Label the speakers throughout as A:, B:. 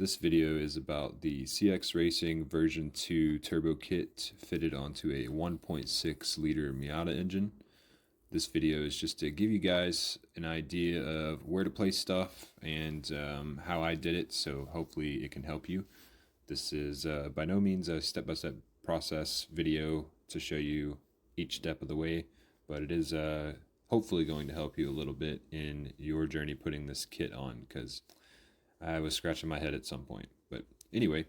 A: This video is about the CX Racing version 2 turbo kit fitted onto a 1.6 liter Miata engine. This video is just to give you guys an idea of where to place stuff and how I did it, so hopefully it can help you. This is by no means a step-by-step process video to show you each step of the way, but it is hopefully going to help you a little bit in your journey putting this kit on, because I was scratching my head at some point. But anyway,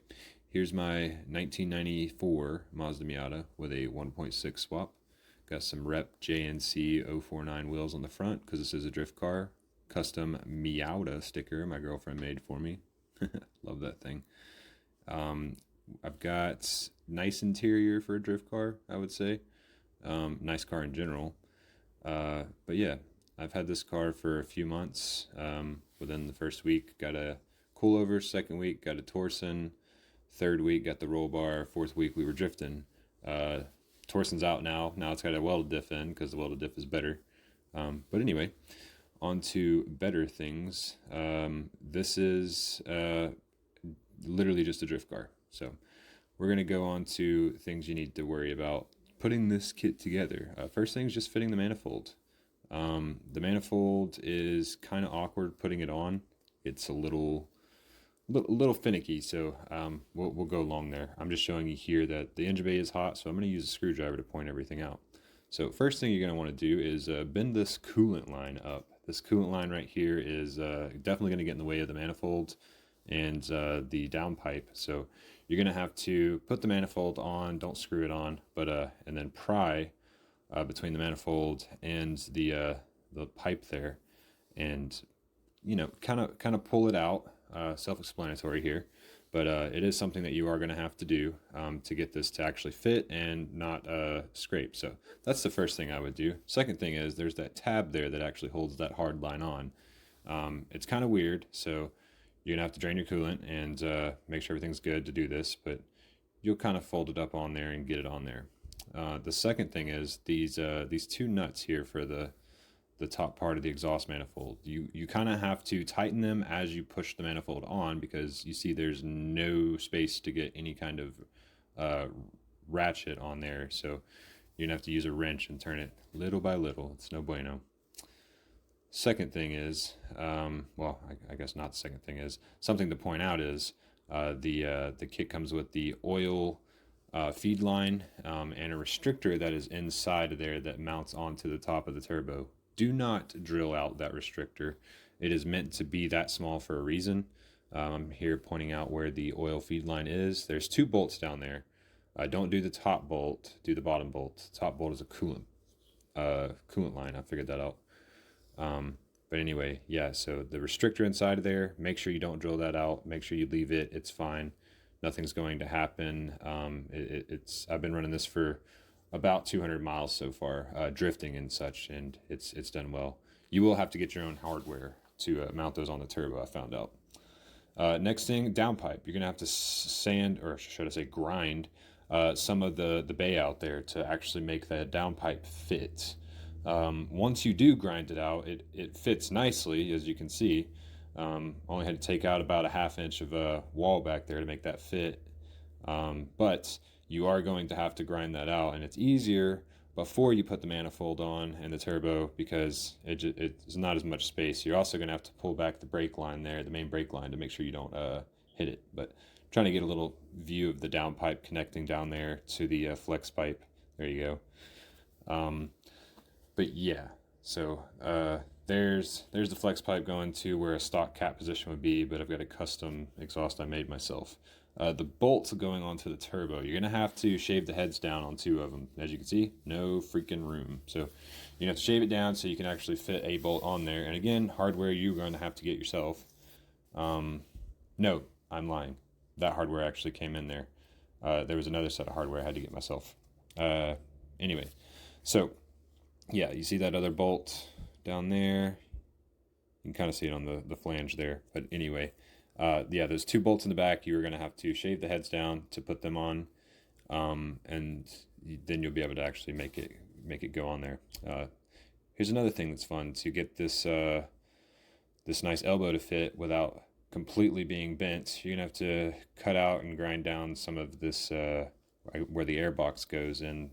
A: here's my 1994 Mazda Miata with a 1.6 swap. Got some Rep JNC 049 wheels on the front because this is a drift car. Custom Miata sticker my girlfriend made for me. Love that thing. I've got nice interior for a drift car, I would say. Nice car in general. But yeah, I've had this car for a few months. Within the first week, got a coilover. Second week, got a torsion. Third week, got the roll bar. Fourth week, we were drifting. Torsion's out now. Now it's got a welded diff in because the welded diff is better. But anyway, on to better things. This is literally just a drift car. So we're going to go on to things you need to worry about putting this kit together. First thing is just fitting the manifold. The manifold is kind of awkward putting it on. It's a little finicky, so we'll go along there. I'm just showing you here that the engine bay is hot, so I'm going to use a screwdriver to point everything out. So first thing you're going to want to do is bend this coolant line up. This coolant line right here is definitely going to get in the way of the manifold and the downpipe. So you're going to have to put the manifold on, don't screw it on, but and then pry between the manifold and the pipe there, and kind of pull it out. Self-explanatory here, but it is something that you are going to have to do to get this to actually fit and not scrape. So that's the first thing I would do. Second thing is there's that tab there that actually holds that hard line on. It's kind of weird, so you're gonna have to drain your coolant and make sure everything's good to do this, but you'll kind of fold it up on there and get it on there. The second thing is these two nuts here for the top part of the exhaust manifold. You kind of have to tighten them as you push the manifold on, because you see there's no space to get any kind of ratchet on there. So you're gonna have to use a wrench and turn it little by little. It's no bueno. Second thing is, well, I guess not the second thing is, something to point out is the kit comes with the oil feed line and a restrictor that is inside of there that mounts onto the top of the turbo. Do not drill out that restrictor. It is meant to be that small for a reason. I'm here pointing out where the oil feed line is. There's two bolts down there. Don't do the top bolt, do the bottom bolt. Top bolt is a coolant line. I figured that out. But anyway, yeah, so the restrictor inside of there, make sure you don't drill that out. Make sure you leave it. It's fine. Nothing's going to happen. I've been running this for about 200 miles so far, drifting and such, and it's done well. You will have to get your own hardware to mount those on the turbo, I found out. Next thing, downpipe. You're gonna have to sand, or should I say grind, some of the bay out there to actually make that downpipe fit. Once you do grind it out, it fits nicely, as you can see. Only had to take out about a ½ inch of a wall back there to make that fit. But you are going to have to grind that out, and it's easier before you put the manifold on and the turbo, because it's not as much space. You're also going to have to pull back the brake line there, the main brake line, to make sure you don't hit it. But trying to get a little view of the downpipe connecting down there to the flex pipe. There you go. But yeah, so there's the flex pipe going to where a stock cap position would be, but I've got a custom exhaust I made myself. The bolts going onto the turbo, you're going to have to shave the heads down on two of them. As you can see, no freaking room. So you have to shave it down so you can actually fit a bolt on there. And again, hardware you're going to have to get yourself. No, I'm lying. That hardware actually came in there. There was another set of hardware I had to get myself. Anyway, so yeah, you see that other bolt down there? You can kind of see it on the flange there. But anyway, yeah, there's two bolts in the back. You're going to have to shave the heads down to put them on, and then you'll be able to actually make it go on there. Here's another thing that's fun: to get this this nice elbow to fit without completely being bent, you're gonna have to cut out and grind down some of this where the air box goes in.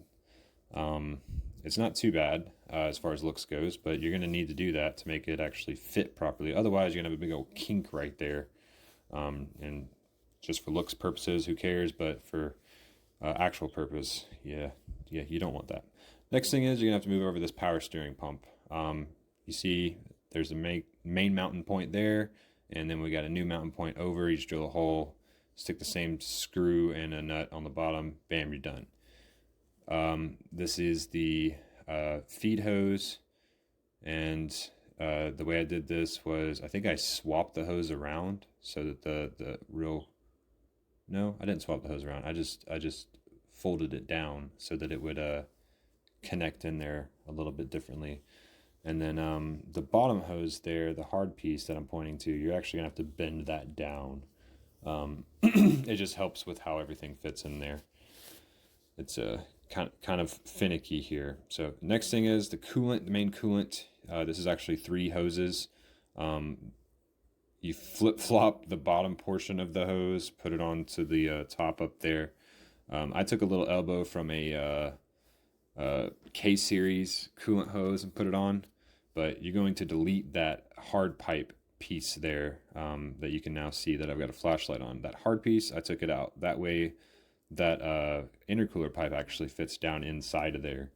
A: Um, it's not too bad as far as looks goes, but you're gonna need to do that to make it actually fit properly. Otherwise, you're gonna have a big old kink right there. And just for looks purposes, who cares? But for actual purpose, yeah, you don't want that. Next thing is you're gonna have to move over this power steering pump. You see, there's a main mounting point there, and then we got a new mounting point over. You just drill a hole, stick the same screw and a nut on the bottom. Bam, you're done. This is the feed hose, and the way I did this was I think I swapped the hose around so that the real no, I didn't swap the hose around. I just folded it down so that it would connect in there a little bit differently. And then the bottom hose there, the hard piece that I'm pointing to, you're actually gonna have to bend that down. It just helps with how everything fits in there. It's kind of finicky here. So next thing is the coolant, the main coolant. This is actually 3 hoses. You flip-flop the bottom portion of the hose, put it onto the top up there. I took a little elbow from a K-series coolant hose and put it on, but you're going to delete that hard pipe piece there that you can now see that I've got a flashlight on. That hard piece, I took it out. That way that intercooler pipe actually fits down inside of there.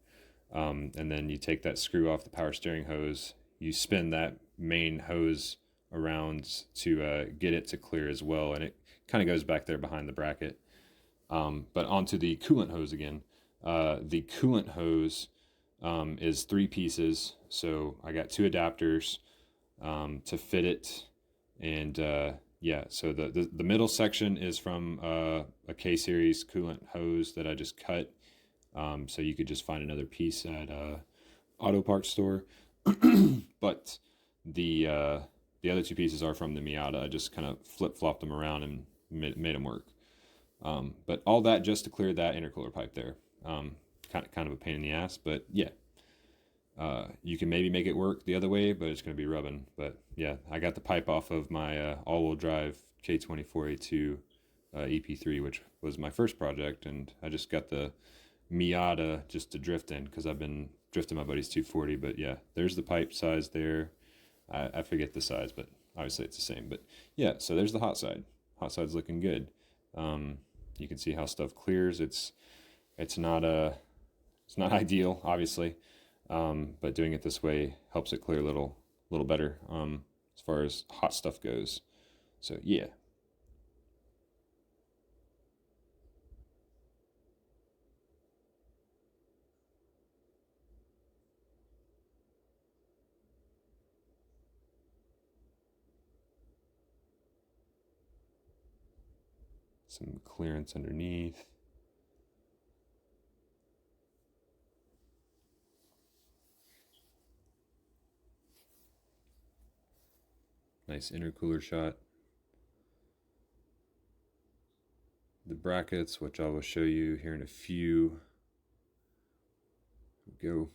A: And then you take that screw off the power steering hose, you spin that main hose around to get it to clear as well, and it kind of goes back there behind the bracket. But onto the coolant hose again. The coolant hose is 3 pieces, so I got 2 adapters to fit it, and yeah, so the middle section is from a K-series coolant hose that I just cut, so you could just find another piece at auto parts store. But the other 2 pieces are from the Miata. I just kind of flip-flopped them around and made them work. But all that just to clear that intercooler pipe there. Kind of a pain in the ass, but yeah. You can maybe make it work the other way, but it's going to be rubbing. But yeah, I got the pipe off of my all-wheel drive K24A2 EP3, which was my first project, and I just got the Miata just to drift in because I've been drifting my buddy's 240. But yeah, there's the pipe size there. I forget the size, but obviously it's the same. But yeah, so there's the hot side. Hot side's looking good. You can see how stuff clears. It's not ideal, obviously, but doing it this way helps it clear a little better as far as hot stuff goes. So yeah. Some clearance underneath. Nice intercooler shot. The brackets, which I will show you here in a few. Go.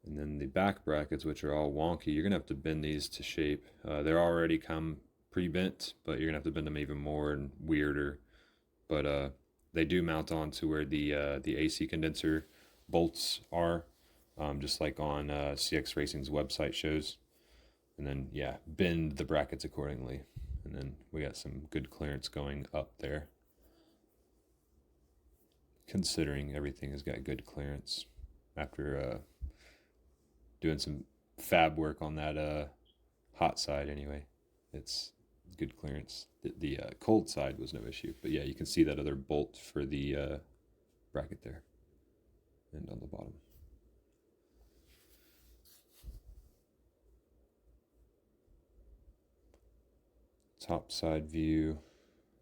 A: And then the back brackets, which are all wonky, you're gonna have to bend these to shape. They're already come pre-bent, but you're gonna have to bend them even more and weirder. But they do mount on to where the AC condenser bolts are, just like on CX Racing's website shows. And then yeah, bend the brackets accordingly. And then we got some good clearance going up there. Considering everything has got good clearance after doing some fab work on that hot side anyway. It's good clearance. The cold side was no issue, but yeah, you can see that other bolt for the bracket there and on the bottom. Top side view.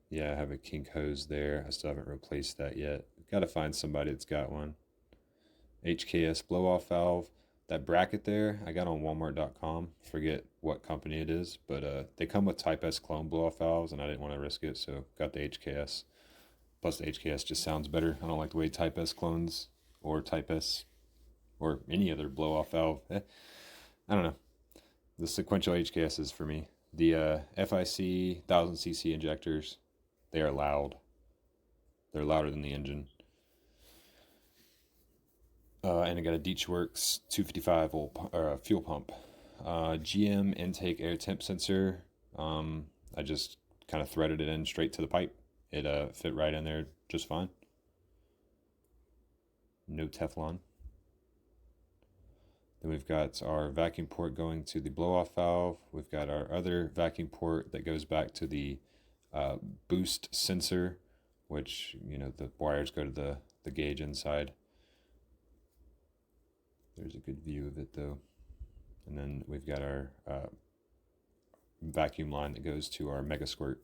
A: Yeah, I have a kink hose there. I still haven't replaced that yet. Got to find somebody that's got one. HKS blow-off valve. That bracket there, I got on Walmart.com. Forget what company it is, but they come with Type S clone blow-off valves, and I didn't want to risk it, so got the HKS. Plus, the HKS just sounds better. I don't like the way Type S clones or Type S or any other blow-off valve. I don't know. The sequential HKSs for me. The FIC 1000cc injectors, they are loud. They're louder than the engine. And I got a Deechworks 255 volt fuel pump. GM intake air temp sensor. I just kind of threaded it in straight to the pipe. It fit right in there just fine. No Teflon. Then we've got our vacuum port going to the blow-off valve. We've got our other vacuum port that goes back to the boost sensor, which, you know, the wires go to the gauge inside. There's a good view of it though. And then we've got our vacuum line that goes to our Mega Squirt.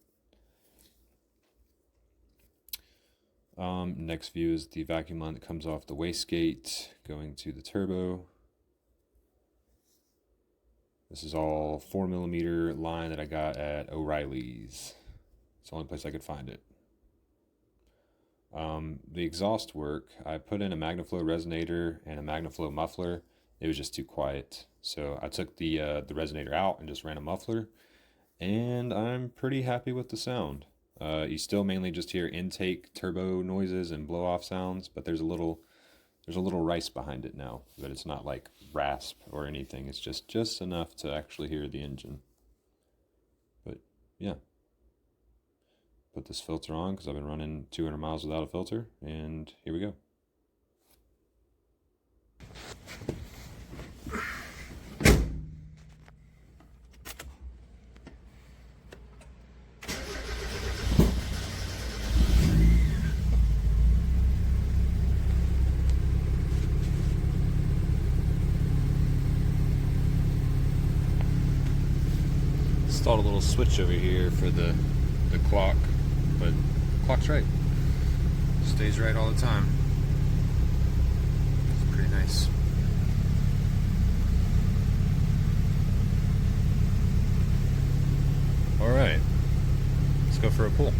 A: Next view is the vacuum line that comes off the wastegate going to the turbo. This is all 4mm line that I got at O'Reilly's. It's the only place I could find it. The exhaust work, I put in a MagnaFlow resonator and a MagnaFlow muffler. It was just too quiet. So I took the resonator out and just ran a muffler. And I'm pretty happy with the sound. You still mainly just hear intake turbo noises and blow-off sounds, but there's a little rice behind it now, but it's not like rasp or anything. It's just enough to actually hear the engine. But yeah, put this filter on because I've been running 200 miles without a filter, and here we go. Installed a little switch over here for the clock, but the clock's right. Stays right all the time. It's pretty nice. All right, let's go for a pull.